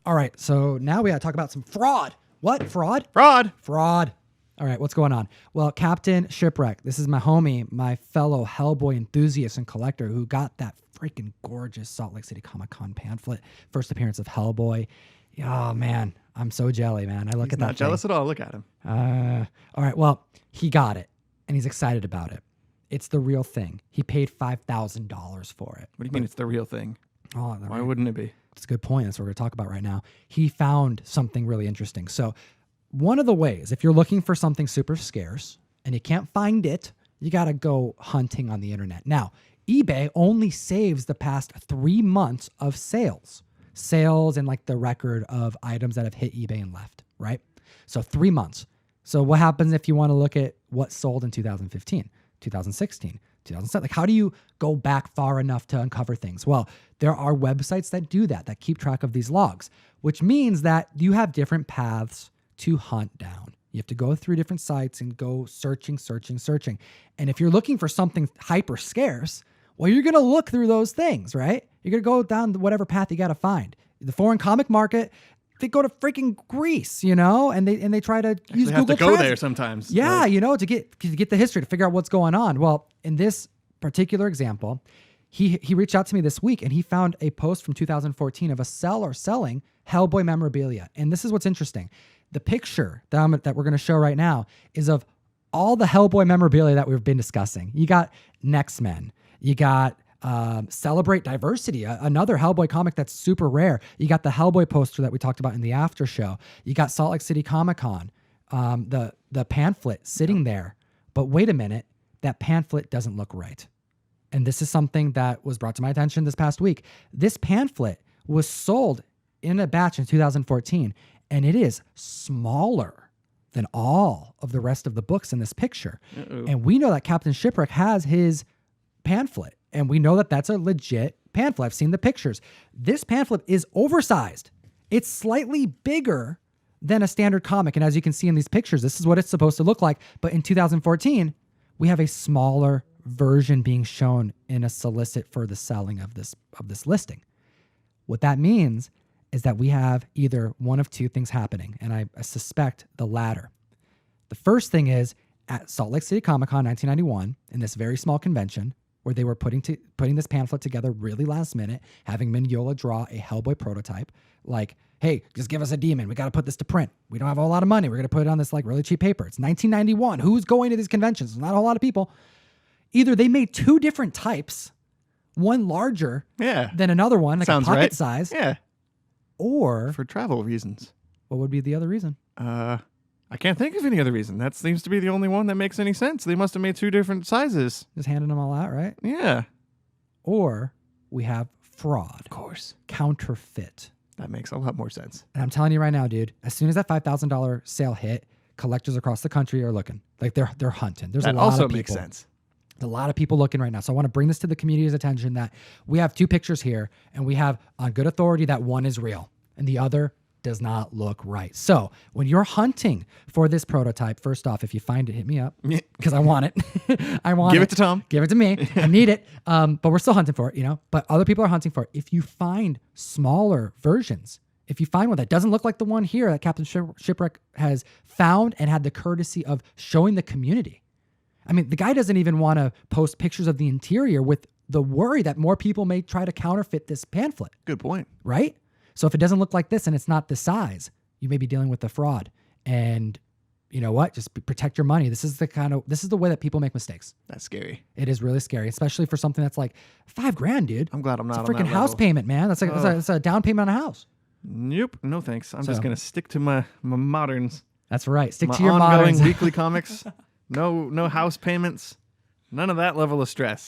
All right, so now we got to talk about some fraud. What? Fraud? Fraud. Fraud. All right, what's going on? Well, Captain Shipwreck, this is my homie, my fellow Hellboy enthusiast and collector who got that freaking gorgeous Salt Lake City Comic-Con pamphlet, first appearance of Hellboy. Oh, man, I'm so jelly, man. I look at that Not jealous at all. Look at him. All right, well, he got it, and he's excited about it. It's the real thing. He paid $5,000 for it. What do you mean it's the real thing? Oh, Why wouldn't it be? That's a good point. That's what we're going to talk about right now. He found something really interesting. So one of the ways, if you're looking for something super scarce and you can't find it, you got to go hunting on the internet. Now, eBay only saves the past 3 months of sales and like the record of items that have hit eBay and left, right? So 3 months. So what happens if you want to look at what sold in 2015, 2016, 2007? Like, how do you go back far enough to uncover things? Well, there are websites that do that keep track of these logs, which means that you have different paths to hunt down. You have to go through different sites and go searching. And if you're looking for something hyper scarce, well, you're going to look through those things, right? You're going to go down whatever path you got to find. The foreign comic market, they go to freaking Greece, and they try to use They have Google to go Translate. there sometimes. Yeah, Like, to get the history, to figure out what's going on. Well, in this particular example, he reached out to me this week and he found a post from 2014 of a seller selling Hellboy memorabilia. And this is what's interesting. The picture that we're going to show right now is of all the Hellboy memorabilia that we've been discussing. You got Next Men. You got Celebrate Diversity, another Hellboy comic that's super rare. You got the Hellboy poster that we talked about in the after show. You got Salt Lake City Comic-Con, the pamphlet sitting there. But wait a minute, that pamphlet doesn't look right. And this is something that was brought to my attention this past week. This pamphlet was sold in a batch in 2014, and it is smaller than all of the rest of the books in this picture. Uh-oh. And we know that Captain Shipwreck has his pamphlet, and we know that that's a legit pamphlet. I've seen the pictures. This pamphlet is oversized. It's slightly bigger than a standard comic. And as you can see in these pictures, this is what it's supposed to look like. But in 2014, we have a smaller version being shown in a solicit for the selling of this listing. What that means is that we have either one of two things happening, and I suspect the latter. The first thing is at Salt Lake City Comic-Con 1991, in this very small convention, where they were putting this pamphlet together really last minute, having Mignola draw a Hellboy prototype, like, hey, just give us a demon. We got to put this to print. We don't have a whole lot of money. We're going to put it on this like really cheap paper. It's 1991. Who's going to these conventions? There's not a whole lot of people. Either they made two different types, one larger than another one, like sounds a pocket right. size. Yeah. Or For travel reasons. what would be the other reason? I can't think of any other reason. That seems to be the only one that makes any sense. They must have made two different sizes. Just handing them all out, right? Yeah. Or we have fraud. Of course. Counterfeit. That makes a lot more sense. And I'm telling you right now, dude, as soon as that $5,000 sale hit, collectors across the country are looking. Like they're hunting. There's That a lot also of people. makes sense. A lot of people looking right now. So I want to bring this to the community's attention that we have two pictures here, and we have on good authority that one is real and the other does not look right. So when you're hunting for this prototype, first off, if you find it, hit me up because I want it. Give it to Tom. Give it to me. I need it. But we're still hunting for it, But other people are hunting for it. If you find smaller versions, if you find one that doesn't look like the one here that Captain Shipwreck has found and had the courtesy of showing the community. I mean, the guy doesn't even want to post pictures of the interior with the worry that more people may try to counterfeit this pamphlet. Good point. Right? So if it doesn't look like this and it's not the size, you may be dealing with the fraud. And you know what? Just protect your money. This is the way that people make mistakes. That's scary. It is really scary, especially for something that's like $5,000, dude. I'm glad I'm not It's a on that freaking house level. payment, man. That's like it's a down payment on a house. Nope. No thanks. I'm just going to stick to my moderns. That's right. Stick My to your ongoing moderns. weekly comics. No house payments. None of that level of stress.